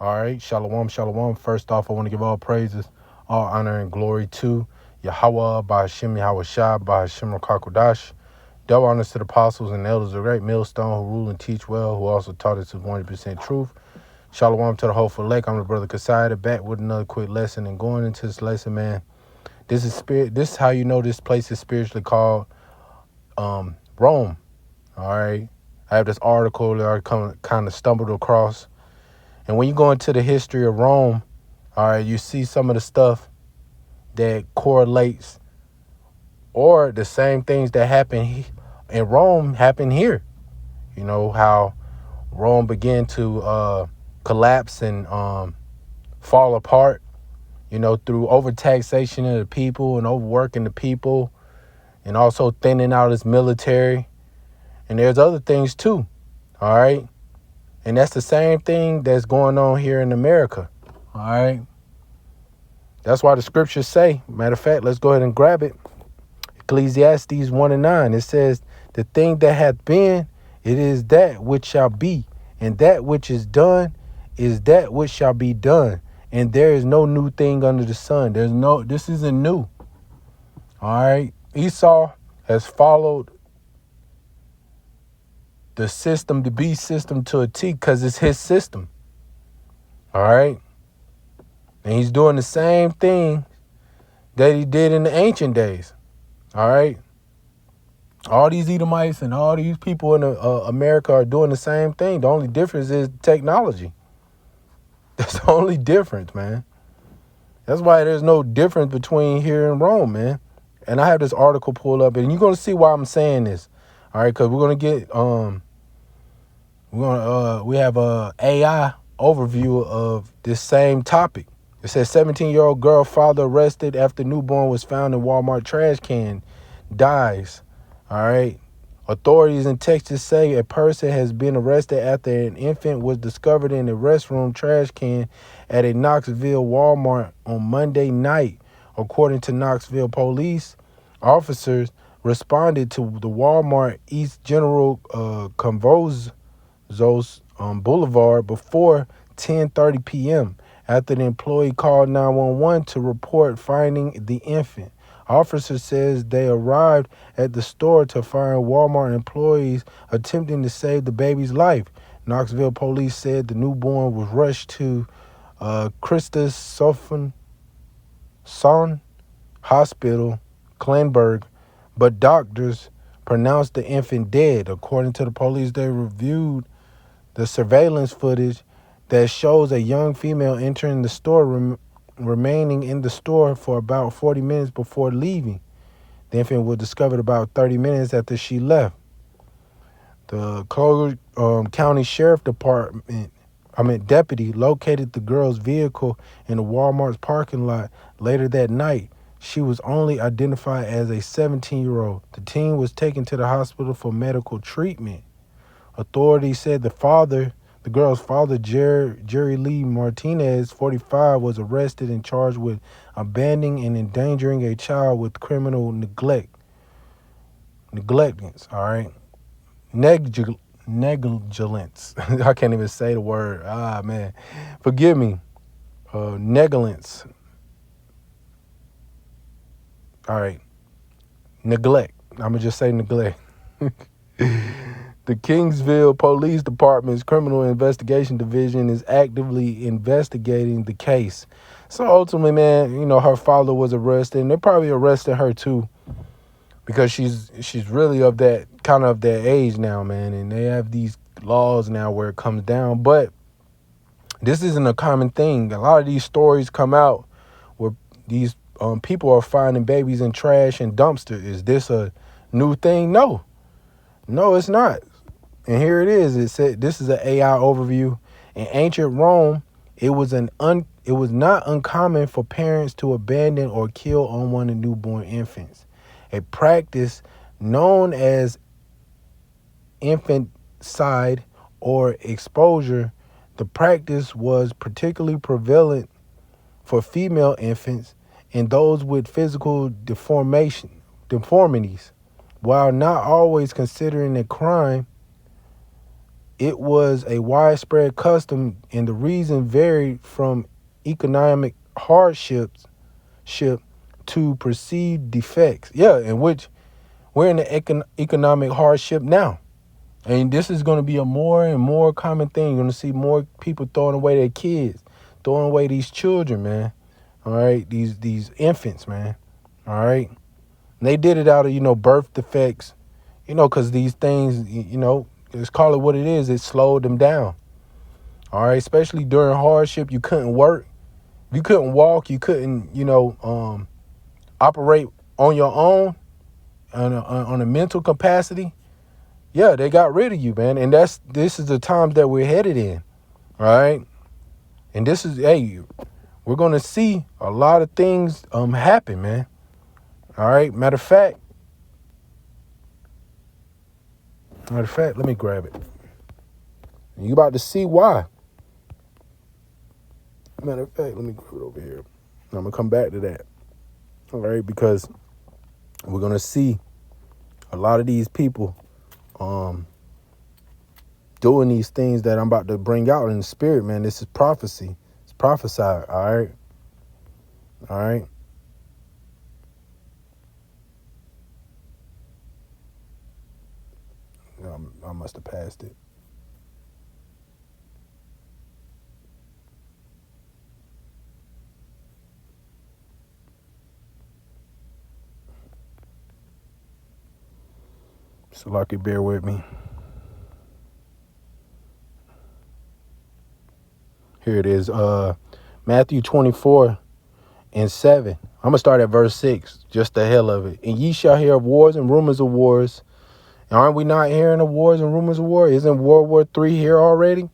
All right, shalom, shalom. First off, I want to give all praises, all honor, and glory to Yahweh, Bahashim Yahweh Shah, Bahashim Rakakodash. Double honors to the apostles and elders of the great millstone who rule and teach well, who also taught us with 100% truth. Shalom to the hopeful lake. I'm the brother Kasida, back with another quick lesson. And going into this lesson, man, this is spirit. This is how you know this place is spiritually called Rome. All right, I have this article that I kind of stumbled across. And when you go into the history of Rome, all right, you see some of the stuff that correlates or the same things that happen in Rome happen here. You know, how Rome began to collapse and fall apart, you know, through overtaxation of the people and overworking the people and also thinning out its military. And there's other things too, all right? And that's the same thing that's going on here in America. All right. That's why the scriptures say, matter of fact, let's go ahead and grab it. Ecclesiastes 1:9. It says, the thing that hath been, it is that which shall be. And that which is done is that which shall be done. And there is no new thing under the sun. This isn't new. All right. Esau has followed the system, the beast system to a T because it's his system. All right. And he's doing the same thing that he did in the ancient days. All right. All these Edomites and all these people in America are doing the same thing. The only difference is technology. That's the only difference, man. That's why there's no difference between here and Rome, man. And I have this article pulled up, and you're going to see why I'm saying this. All right, because we're going to get we have a AI overview of this same topic. It says 17-year-old girl father arrested after newborn was found in Walmart trash can dies. All right. Authorities in Texas say a person has been arrested after an infant was discovered in a restroom trash can at a Knoxville Walmart on Monday night. According to Knoxville police, officers responded to the Walmart East General Convos Boulevard before 10:30 p.m. after the employee called 911 to report finding the infant. Officer says they arrived at the store to find Walmart employees attempting to save the baby's life. Knoxville police said the newborn was rushed to Christus Son Hospital, Kleinberg, but doctors pronounced the infant dead. According to the police, they reviewed the surveillance footage that shows a young female entering the store, remaining in the store for about 40 minutes before leaving. The infant was discovered about 30 minutes after she left. The Collier County Sheriff deputy located the girl's vehicle in the Walmart's parking lot later that night. She was only identified as a 17-year-old. The teen was taken to the hospital for medical treatment. Authorities said the girl's father, Jerry Lee Martinez, 45, was arrested and charged with abandoning and endangering a child with criminal negligence. All right. Negligence. I can't even say the word. Man. Forgive me. Negligence. All right. Neglect. I'm going to just say neglect. The Kingsville Police Department's Criminal Investigation Division is actively investigating the case. So ultimately, man, you know, her father was arrested, and they probably arrested her too, because she's really of that age now, man, and they have these laws now where it comes down. But this isn't a common thing. A lot of these stories come out where these people are finding babies in trash and dumpsters. Is this a new thing? No, it's not. And here it is. It said this is an AI overview. In ancient Rome, it was not uncommon for parents to abandon or kill unwanted newborn infants. A practice known as infanticide or exposure. The practice was particularly prevalent for female infants and those with physical deformities. While not always considering a crime, it was a widespread custom, and the reason varied from economic hardships to perceived defects. Yeah, in which we're in the economic hardship now. And this is going to be a more and more common thing. You're going to see more people throwing away their kids, throwing away these children, man. All right, these infants, man. All right. And they did it out of, birth defects, because these things, let's call it what it is. It slowed them down. All right, especially during hardship, you couldn't work. You couldn't walk. You couldn't, operate on your own on a mental capacity. Yeah, they got rid of you, man. And this is the times that we're headed in. All right. And this is, hey, we're going to see a lot of things happen, man. All right. Matter of fact, let me grab it. You about to see why. Matter of fact, let me grab it over here. I'm going to come back to that. All right. Because we're going to see a lot of these people doing these things that I'm about to bring out in the spirit, man. This is prophecy. It's prophesied. All right. All right. I must have passed it. So, lucky, bear with me. Here it is. Matthew 24:7. I'm going to start at verse 6, just the hell of it. And ye shall hear of wars and rumors of wars. Aren't we not hearing of wars and rumors of war? Isn't World War III here already?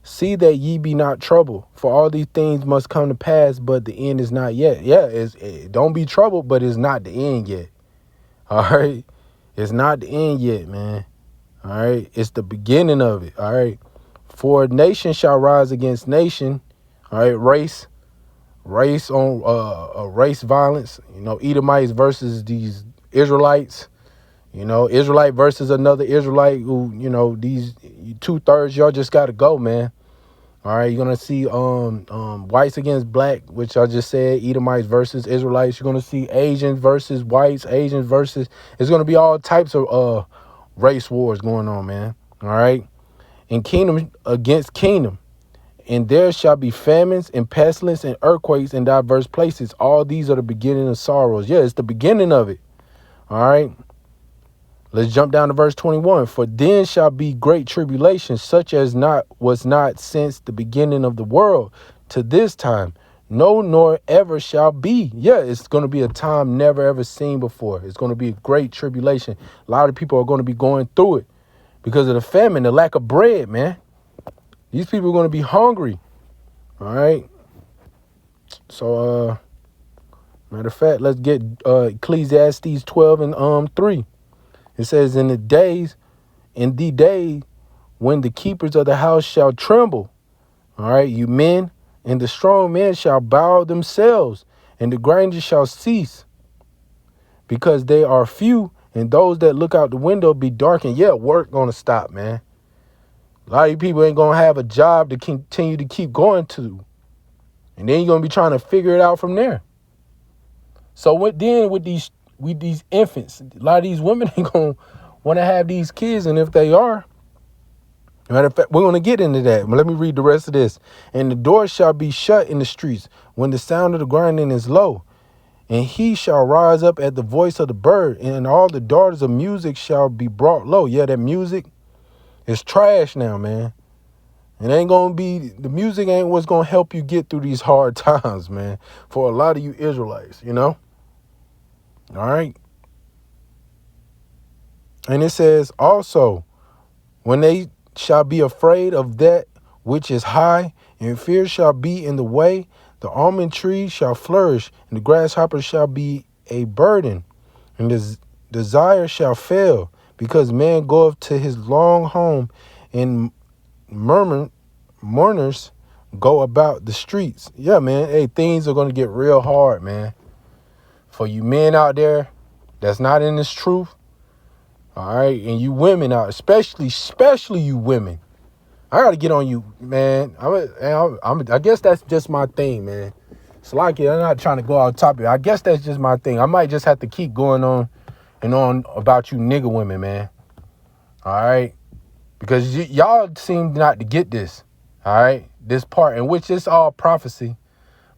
See that ye be not troubled, for all these things must come to pass, but the end is not yet. Yeah, don't be troubled, but it's not the end yet. All right? It's not the end yet, man. All right? It's the beginning of it. All right? For nation shall rise against nation. All right? Race on race violence. Edomites versus these Israelites. Israelite versus another Israelite who, these 2/3, y'all just got to go, man. All right, you're going to see whites against black, which I just said, Edomites versus Israelites. You're going to see Asians versus whites, Asians versus, it's going to be all types of race wars going on, man. All right, and kingdom against kingdom. And there shall be famines and pestilence and earthquakes in diverse places. All these are the beginning of sorrows. Yeah, it's the beginning of it. All right. Let's jump down to verse 21. For then shall be great tribulation, such as was not since the beginning of the world to this time. No, nor ever shall be. Yeah, it's going to be a time never ever seen before. It's going to be a great tribulation. A lot of people are going to be going through it because of the famine, the lack of bread, man. These people are going to be hungry. All right. So, matter of fact, let's get Ecclesiastes 12:3. It says, in the day when the keepers of the house shall tremble, all right, you men, and the strong men shall bow themselves, and the grinders shall cease, because they are few, and those that look out the window be darkened. Yeah, work gonna stop, man. A lot of you people ain't gonna have a job to continue to keep going to, and then you're gonna be trying to figure it out from there. So with these infants, a lot of these women ain't gonna want to have these kids, and if they are, matter of fact, we're gonna get into that. But let me read the rest of this. And the door shall be shut in the streets when the sound of the grinding is low, and he shall rise up at the voice of the bird, and all the daughters of music shall be brought low. Yeah, that music is trash now, man. It ain't gonna be, the music ain't what's gonna help you get through these hard times, man, for a lot of you Israelites, All right. And it says also, when they shall be afraid of that which is high, and fear shall be in the way, the almond tree shall flourish, and the grasshopper shall be a burden, and the desire shall fail, because man goeth to his long home, and mourners go about the streets. Yeah, man. Hey, things are going to get real hard, man. For you men out there that's not in this truth, All right, and you women out, especially you women. I gotta get on you, man. I guess that's just my thing, man. So like, I'm not trying to go off topic. I guess that's just my thing. I might just have to keep going on and on about you nigga women, man. All right, because y'all seem not to get this. All right, this part in which it's all prophecy,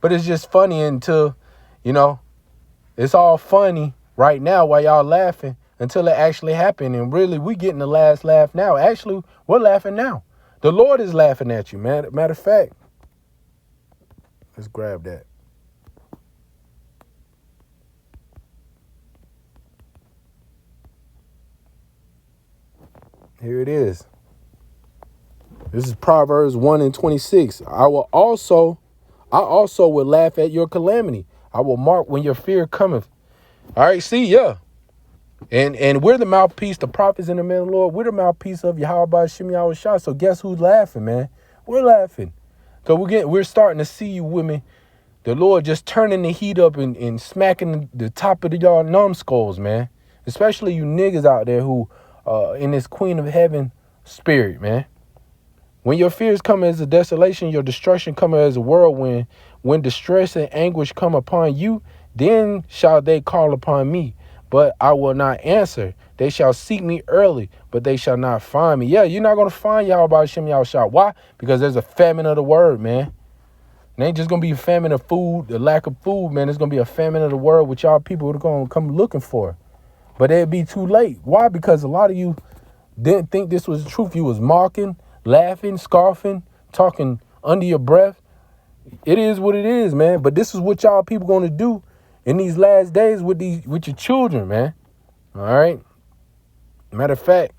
but it's just funny until, you know, it's all funny right now while y'all laughing until it actually happened. And really, we getting the last laugh now. Actually, we're laughing now. The Lord is laughing at you, man. Matter of fact, let's grab that. Here it is. This is Proverbs 1:26. I also will laugh at your calamity. I will mark when your fear cometh. All right, see, yeah. And we're the mouthpiece, the prophets in the men of the Lord. We're the mouthpiece of Yahweh Shem Yahweh Shah. So guess who's laughing, man? We're laughing. So we're starting to see you women, the Lord just turning the heat up and smacking the top of y'all numbskulls, man. Especially you niggas out there who in this Queen of Heaven spirit, man. When your fears come as a desolation, your destruction come as a whirlwind. When distress and anguish come upon you, then shall they call upon me, but I will not answer. They shall seek me early, but they shall not find me. Yeah, you're not going to find y'all by Shem Yahweh Shah. Why? Because there's a famine of the word, man. It ain't just going to be a famine of food, the lack of food, man. It's going to be a famine of the word, which y'all people are going to come looking for. But it'd be too late. Why? Because a lot of you didn't think this was the truth. You was mocking, laughing, scoffing, talking under your breath. It is what it is, man. But this is what y'all people going to do in these last days with your children, man. All right. Matter of fact,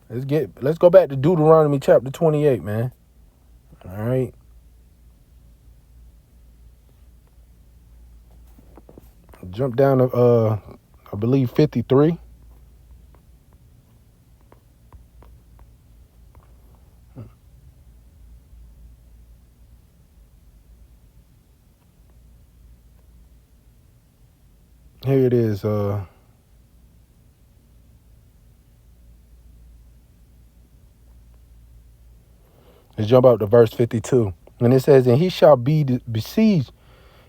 let's go back to Deuteronomy chapter 28, man. All right. Jump down to I believe 53. Here it is. Let's jump up to verse 52. And it says, and he shall be besieged,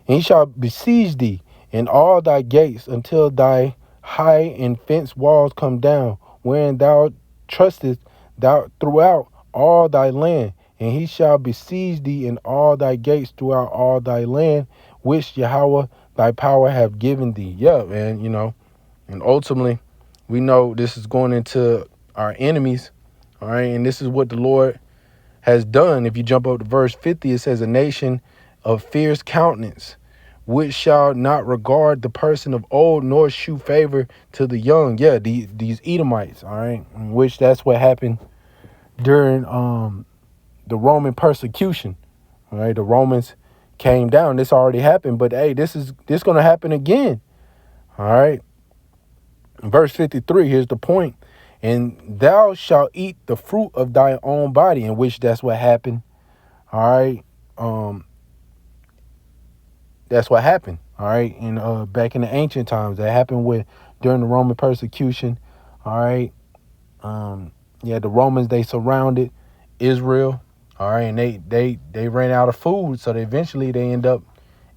and he shall besiege thee in all thy gates until thy high and fenced walls come down, wherein thou trustest thou throughout all thy land. And he shall besiege thee in all thy gates throughout all thy land, which Yahweh thy power have given thee. Yeah, man, you know, and ultimately we know this is going into our enemies. All right. And this is what the Lord has done. If you jump up to verse 50, it says, a nation of fierce countenance, which shall not regard the person of old, nor shew favor to the young. Yeah, these Edomites, all right, which that's what happened during the Roman persecution. All right, the Romans came down. This already happened, but hey, this going to happen again. All right. Verse 53, here's the point. And thou shalt eat the fruit of thy own body, in which that's what happened. All right. That's what happened. All right. And back in the ancient times, that happened during the Roman persecution. All right. Yeah, the Romans, they surrounded Israel. All right. And they ran out of food. So eventually they end up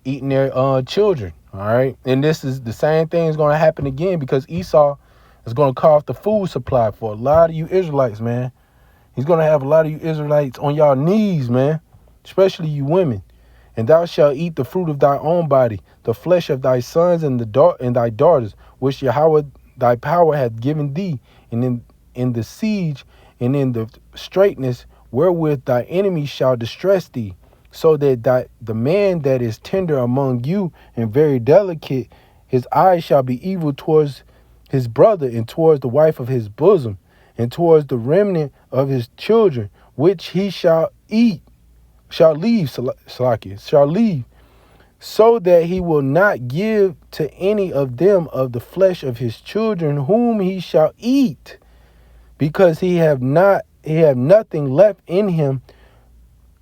eating their children. All right. And this is the same thing is going to happen again, because Esau is going to cut off the food supply for a lot of you Israelites, man. He's going to have a lot of you Israelites on y'all knees, man, especially you women. And thou shalt eat the fruit of thy own body, the flesh of thy sons and thy daughters, which Yahweh thy power hath given thee, and in the siege and in the straitness wherewith thy enemies shall distress thee, so that the man that is tender among you and very delicate, his eyes shall be evil towards his brother, and towards the wife of his bosom, and towards the remnant of his children, which he shall leave, so that he will not give to any of them of the flesh of his children whom he shall eat, because he have nothing left in him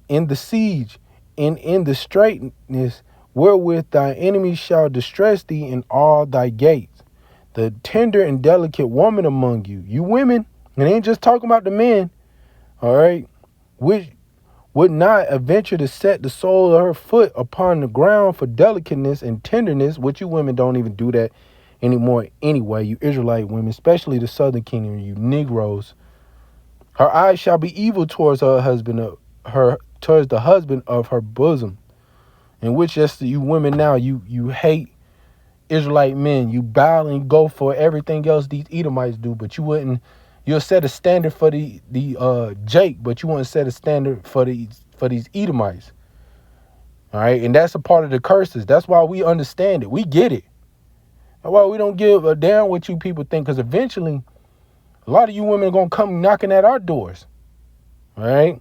in the siege and in the straitness wherewith thy enemies shall distress thee in all thy gates. the tender and delicate woman among you. You women, and ain't just talking about the men, all right, which would not adventure to set the sole of her foot upon the ground for delicateness and tenderness, which you women don't even do that anymore anyway, you Israelite women, especially the southern kingdom, you Negroes. Her eyes shall be evil towards her husband, towards the husband of her bosom. In which, just you women now, you hate Israelite men. You bow and go for everything else these Edomites do, but you'll set a standard for the Jake, but you won't set a standard for these Edomites. All right, and that's a part of the curses. That's why we understand it. We get it. That's why we don't give a damn what you people think, because eventually a lot of you women are going to come knocking at our doors. All right?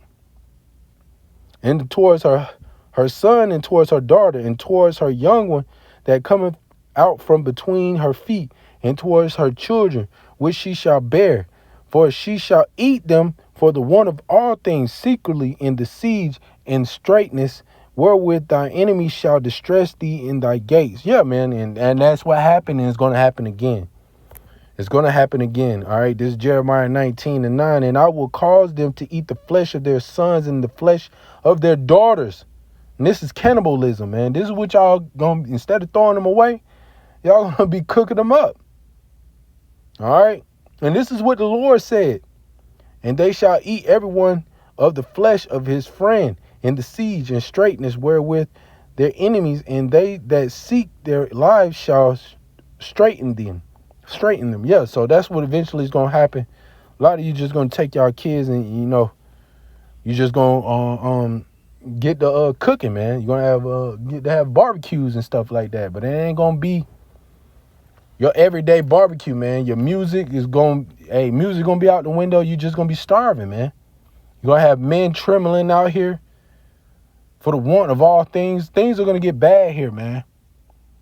And towards her son, and towards her daughter, and towards her young one that cometh out from between her feet, and towards her children, which she shall bear. For she shall eat them for the want of all things secretly in the siege and straitness, wherewith thy enemies shall distress thee in thy gates. Yeah, man, and that's what happened, and it's going to happen again. It's going to happen again. All right, this is Jeremiah 19:9. And I will cause them to eat the flesh of their sons and the flesh of their daughters. And this is cannibalism, man. This is what y'all going to, instead of throwing them away, y'all going to be cooking them up. All right. And this is what the Lord said. And they shall eat everyone of the flesh of his friend in the siege and straitness wherewith their enemies, and they that seek their lives shall straighten them. Yeah, so that's what eventually is going to happen. A lot of you just going to take y'all kids and, you just going to get the cooking, man. You're going to have barbecues and stuff like that. But it ain't going to be your everyday barbecue, man. Your music is going to be out the window. You just going to be starving, man. You're going to have men trembling out here for the want of all things. Things are going to get bad here, man.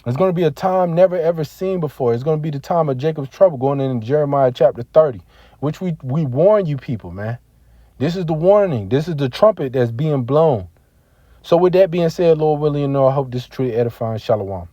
It's going to be a time never, ever seen before. It's going to be the time of Jacob's trouble going into Jeremiah chapter 30, which we warn you people, man. This is the warning. This is the trumpet that's being blown. So with that being said, Lord willing, I hope this is truly edifying. Shalom.